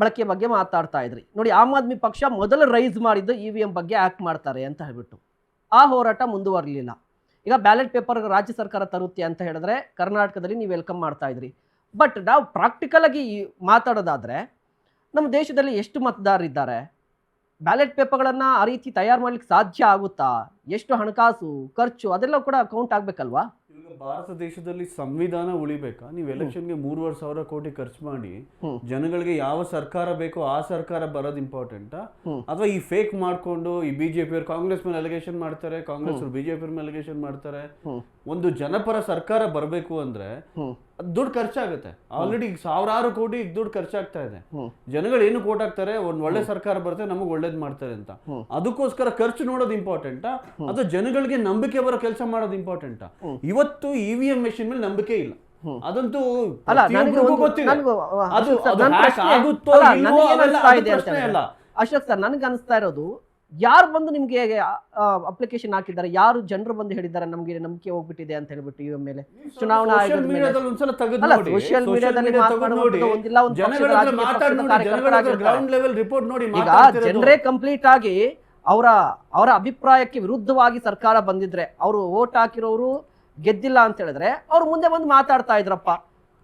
ಬಳಕೆ ಬಗ್ಗೆ ಮಾತಾಡ್ತಾ ಇದ್ರಿ ನೋಡಿ. ಆಮ್ ಆದ್ಮಿ ಪಕ್ಷ ಮೊದಲು ರೈಸ್ ಮಾಡಿದ್ದು EVM ಬಗ್ಗೆ ಆಕ್ಟ್ ಮಾಡ್ತಾರೆ ಅಂತ ಹೇಳ್ಬಿಟ್ಟು ಆ ಹೋರಾಟ ಮುಂದುವರಲಿಲ್ಲ. ಈಗ ಬ್ಯಾಲೆಟ್ ಪೇಪರ್ ರಾಜ್ಯ ಸರ್ಕಾರ ತರುತ್ತೆ ಅಂತ ಹೇಳಿದ್ರೆ ಕರ್ನಾಟಕದಲ್ಲಿ ನೀವು ವೆಲ್ಕಮ್ ಮಾಡ್ತಾ ಇದ್ರಿ. ಬಟ್ ನಾವು ಪ್ರಾಕ್ಟಿಕಲ್ ಆಗಿ ಮಾತಾಡೋದಾದ್ರೆ ನಮ್ಮ ದೇಶದಲ್ಲಿ ಎಷ್ಟು ಮತದಾರರಿದ್ದಾರೆ, ಬ್ಯಾಲೆಟ್ ಪೇಪರ್ಗಳನ್ನು ಆ ರೀತಿ ತಯಾರು ಮಾಡ್ಲಿಕ್ಕೆ ಸಾಧ್ಯ ಆಗುತ್ತಾ, ಎಷ್ಟು ಹಣಕಾಸು ಖರ್ಚು ಅದೆಲ್ಲ ಕೂಡ ಕೌಂಟ್ ಆಗ್ಬೇಕಲ್ವಾ? ಈಗ ಭಾರತ ದೇಶದಲ್ಲಿ ಸಂವಿಧಾನ ಉಳಿಬೇಕಾ? ನೀವು ಎಲೆಕ್ಷನ್ಗೆ 3,500 ಕೋಟಿ ಖರ್ಚು ಮಾಡಿ ಜನಗಳಿಗೆ ಯಾವ ಸರ್ಕಾರ ಬೇಕೋ ಆ ಸರ್ಕಾರ ಬರೋದು ಇಂಪಾರ್ಟೆಂಟಾ, ಅಥವಾ ಈ ಫೇಕ್ ಮಾಡ್ಕೊಂಡು ಈ ಬಿಜೆಪಿ ಅವರು ಕಾಂಗ್ರೆಸ್ ಮೇಲೆ ಅಲಿಗೇಷನ್ ಮಾಡ್ತಾರೆ, ಕಾಂಗ್ರೆಸ್ ಅವರು ಬಿಜೆಪಿ ಮೇಲೆ ಅಲಿಗೇಷನ್ ಮಾಡ್ತಾರೆ? ಒಂದು ಜನಪರ ಸರ್ಕಾರ ಬರಬೇಕು ಅಂದ್ರೆ ದುಡ್ಡು ಖರ್ಚಾಗುತ್ತೆ. ಆಲ್ರೆಡಿ ಸಾವಿರಾರು ಕೋಟಿ ದುಡ್ಡು ಖರ್ಚಾಗ್ತಾ ಇದೆ. ಜನಗಳು ಏನು ಕೋಟ್ ಹಾಕ್ತಾರೆ, ಒಂದ್ ಒಳ್ಳೆ ಸರ್ಕಾರ ಬರುತ್ತೆ ನಮಗ್ ಒಳ್ಳೇದ್ ಮಾಡ್ತಾರೆ ಅಂತ. ಅದಕ್ಕೋಸ್ಕರ ಖರ್ಚು ನೋಡೋದು ಇಂಪಾರ್ಟೆಂಟಾ ಅಥವಾ ಜನಗಳಿಗೆ ನಂಬಿಕೆ ಬರೋ ಕೆಲಸ ಮಾಡೋದು ಇಂಪಾರ್ಟೆಂಟಾ? ಇವತ್ತು EVM ಮೆಷಿನ್ ಮೇಲೆ ನಂಬಿಕೆ ಇಲ್ಲ, ಅದಂತೂ ಗೊತ್ತಿದೆ. ಅಶೋಕ್ ಸರ್, ನನಗೆ ಅನಿಸ್ತಾ ಇರೋದು, ಯಾರು ಬಂದು ನಿಮ್ಗೆ ಅಪ್ಲಿಕೇಶನ್ ಹಾಕಿದ್ದಾರೆ, ಯಾರು ಜನರು ಬಂದು ಹೇಳಿದ್ದಾರೆ ನಮ್ಗೆ ನಂಬಿಕೆ ಹೋಗ್ಬಿಟ್ಟಿದೆ ಅಂತ ಹೇಳ್ಬಿಟ್ಟು EVM ಮೇಲೆ? ಚುನಾವಣಾ ಸೋಷಿಯಲ್ ಮೀಡಿಯಾದಲ್ಲಿ ಈಗ ಜನರೇ ಕಂಪ್ಲೀಟ್ ಆಗಿ ಅವರ ಅಭಿಪ್ರಾಯಕ್ಕೆ ವಿರುದ್ಧವಾಗಿ ಸರ್ಕಾರ ಬಂದಿದ್ರೆ, ಅವರು ವೋಟ್ ಹಾಕಿರೋರು ಗೆದ್ದಿಲ್ಲ ಅಂತ ಹೇಳಿದ್ರೆ ಅವ್ರು ಮುಂದೆ ಬಂದು ಮಾತಾಡ್ತಾ ಇದ್ರಪ್ಪ.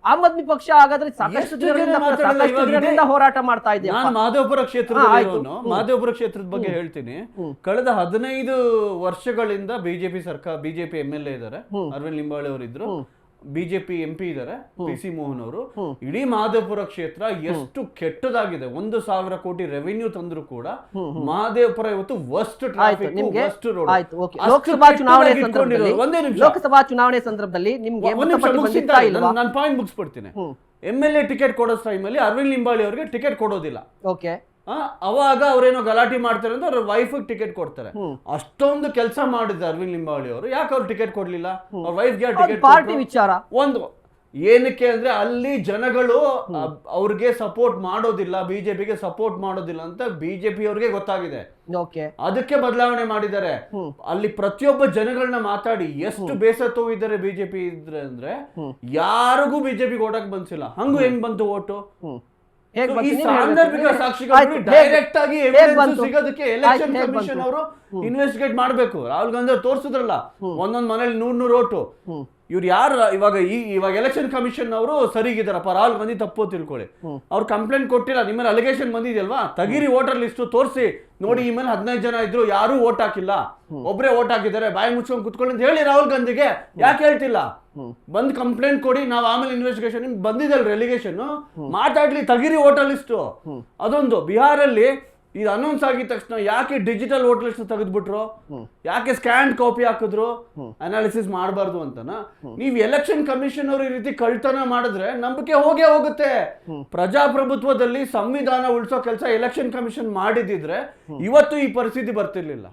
ಆಮ್ ಆದ್ಮಿ ಪಕ್ಷ ಹಾಗಾದ್ರೆ ಸಾಕಷ್ಟು ದಿನದಿಂದ ಹೋರಾಟ ಮಾಡ್ತಾ ಇದೆ. ನಾನು ಮಾದೇವಪುರ ಕ್ಷೇತ್ರದ ಬಗ್ಗೆ ಹೇಳ್ತೀನಿ. ಕಳೆದ 15 ವರ್ಷಗಳಿಂದ ಬಿಜೆಪಿ MLA ಇದ್ದಾರೆ, ಅರವಿಂದ್ ಲಿಂಬಾವಳಿ ಅವರು ಇದ್ರು, ಬಿಜೆಪಿ MP ಇದ್ದಾರೆ PC ಮೋಹನ್ ಅವರು. ಇಡೀ ಮಹದೇವಪುರ ಕ್ಷೇತ್ರ ಎಷ್ಟು ಕೆಟ್ಟದಾಗಿದೆ. 1,000 ಕೋಟಿ ರೆವಿನ್ಯೂ ತಂದ್ರು ಕೂಡ ಮಹದೇವಪುರ ಇವತ್ತು worst traffic, worst road. Lok Sabha ಚುನಾವಣೆ ಸಂದರ್ಭದಲ್ಲಿ ನಿಮ್ಗೆ ನಾನು ಪಾಯಿಂಟ್ ಮುಗಿಸ್ಬಿಡ್ತೀನಿ. MLA ಟಿಕೆಟ್ ಕೊಡೋ ಟೈಮಲ್ಲಿ ಅರವಿಂದ್ ಲಿಂಬಾವಳಿ ಅವರಿಗೆ ಟಿಕೆಟ್ ಕೊಡೋದಿಲ್ಲ. ಓಕೆ, ಅವಾಗ ಅವ್ರೇನೋ ಗಲಾಟೆ ಮಾಡ್ತಾರೆ ಅಂತ ಅವ್ರ ವೈಫ್ ಟಿಕೆಟ್ ಕೊಡ್ತಾರೆ. ಅಷ್ಟೊಂದು ಕೆಲಸ ಮಾಡಿದ ಅರವಿಂದ್ ಲಿಂಬಾವಳಿ ಅವರು ಯಾಕೆ ಅವ್ರು ಟಿಕೆಟ್ ಕೊಡ್ಲಿಲ್ಲ? ಅವ್ರ ವೈಫ್ಗೆ ಟಿಕೆಟ್ ಪಾರ್ಟಿ ವಿಚಾರ ಒಂದು ಏನಕ್ಕೆ ಅಂದ್ರೆ ಅಲ್ಲಿ ಜನಗಳು ಅವ್ರಿಗೆ ಸಪೋರ್ಟ್ ಮಾಡೋದಿಲ್ಲ, ಬಿಜೆಪಿಗೆ ಸಪೋರ್ಟ್ ಮಾಡೋದಿಲ್ಲ ಅಂತ ಬಿಜೆಪಿ ಅವ್ರಿಗೆ ಗೊತ್ತಾಗಿದೆ. ಅದಕ್ಕೆ ಬದಲಾವಣೆ ಮಾಡಿದ್ದಾರೆ. ಅಲ್ಲಿ ಪ್ರತಿಯೊಬ್ಬ ಜನಗಳನ್ನ ಮಾತಾಡಿ ಎಷ್ಟು ಬೇಸತ್ತು ಹೋಗಿದ್ದಾರೆ ಬಿಜೆಪಿ ಇದ್ರೆ ಅಂದ್ರೆ ಯಾರಿಗೂ ಬಿಜೆಪಿ ಓಟಕ್ ಬಂದಿಲ್ಲ. ಹಂಗು ಹೆಂಗ್ ಬಂತು ಓಟು? ಸಾಂದರ್ಭಿಕ ಸಾಕ್ಷಿಗಳು ಡೈರೆಕ್ಟ್ ಆಗಿ ಸಿಗೋದಕ್ಕೆ ಎಲೆಕ್ಷನ್ ಕಮಿಷನ್ ಅವರು ಇನ್ವೆಸ್ಟಿಗೇಟ್ ಮಾಡ್ಬೇಕು. ರಾಹುಲ್ ಗಾಂಧಿ ಅವ್ರು ತೋರಿಸಿದ್ರಲ್ಲ, ಒಂದೊಂದ್ ಮನೇಲಿ 100 ಓಟು. ಇವ್ರು ಯಾರು ಇವಾಗ ಎಲೆಕ್ಷನ್ ಕಮಿಷನ್ ಅವರು ಸರಿಗಿದಾರಪ್ಪ, ರಾಹುಲ್ ಗಾಂಧಿ ತಪ್ಪು ತಿಳ್ಕೊಳ್ಳಿ, ಅವ್ರು ಕಂಪ್ಲೇಂಟ್ ಕೊಟ್ಟಿಲ್ಲ, ನಿಮ್ಮಲ್ಲಿ ಅಲಿಗೇಷನ್ ಬಂದಿದೆಯಲ್ವಾ, ತಗಿರಿ ವೋಟರ್ ಲಿಸ್ಟ್ ತೋರಿಸಿ ನೋಡಿ, ಈ ಮೇಲೆ 15 ಜನ ಇದ್ರು, ಯಾರು ವೋಟ್ ಹಾಕಿಲ್ಲ, ಒಬ್ರೇ ವೋಟ್ ಹಾಕಿದ್ದಾರೆ, ಬಾಯಿ ಮುಚ್ಕೊಂಡು ಕುತ್ಕೊಳ್ಳಿ ಅಂತ ಹೇಳಿ ರಾಹುಲ್ ಗಾಂಧಿಗೆ ಯಾಕೆ ಹೇಳ್ತಿಲ್ಲ? ಬಂದ್ ಕಂಪ್ಲೇಂಟ್ ಕೊಡಿ, ನಾವ್ ಆಮೇಲೆ ಇನ್ವೆಸ್ಟಿಗೇಷನ್ ಬಂದಿದಲ್ರಿ ಎಲಿಗೇಷನ್, ಮಾತಾಡ್ಲಿ, ತಗಿರಿ ವೋಟರ್ ಲಿಸ್ಟ್. ಅದೊಂದು ಬಿಹಾರಲ್ಲಿ ಇದು ಅನೌನ್ಸ್ ಆಗಿದ ತಕ್ಷಣ ಯಾಕೆ ಡಿಜಿಟಲ್ ವೋಟರ್ ಲಿಸ್ಟ್ ತೆಗೆದ್ಬಿಟ್ರು, ಯಾಕೆ ಸ್ಕ್ಯಾನ್ ಕಾಪಿ ಹಾಕಿದ್ರು, ಅನಾಲಿಸಿಸ್ ಮಾಡಬಾರ್ದು ಅಂತನಾ? ನೀವು ಎಲೆಕ್ಷನ್ ಕಮಿಷನ್ ಅವರು ಈ ರೀತಿ ಕಳ್ತನ ಮಾಡಿದ್ರೆ ನಂಬಿಕೆ ಹೋಗೇ ಹೋಗುತ್ತೆ. ಪ್ರಜಾಪ್ರಭುತ್ವದಲ್ಲಿ ಸಂವಿಧಾನ ಉಳಿಸೋ ಕೆಲಸ ಎಲೆಕ್ಷನ್ ಕಮಿಷನ್ ಮಾಡಿದಿದ್ರೆ ಇವತ್ತು ಈ ಪರಿಸ್ಥಿತಿ ಬರ್ತಿರ್ಲಿಲ್ಲ.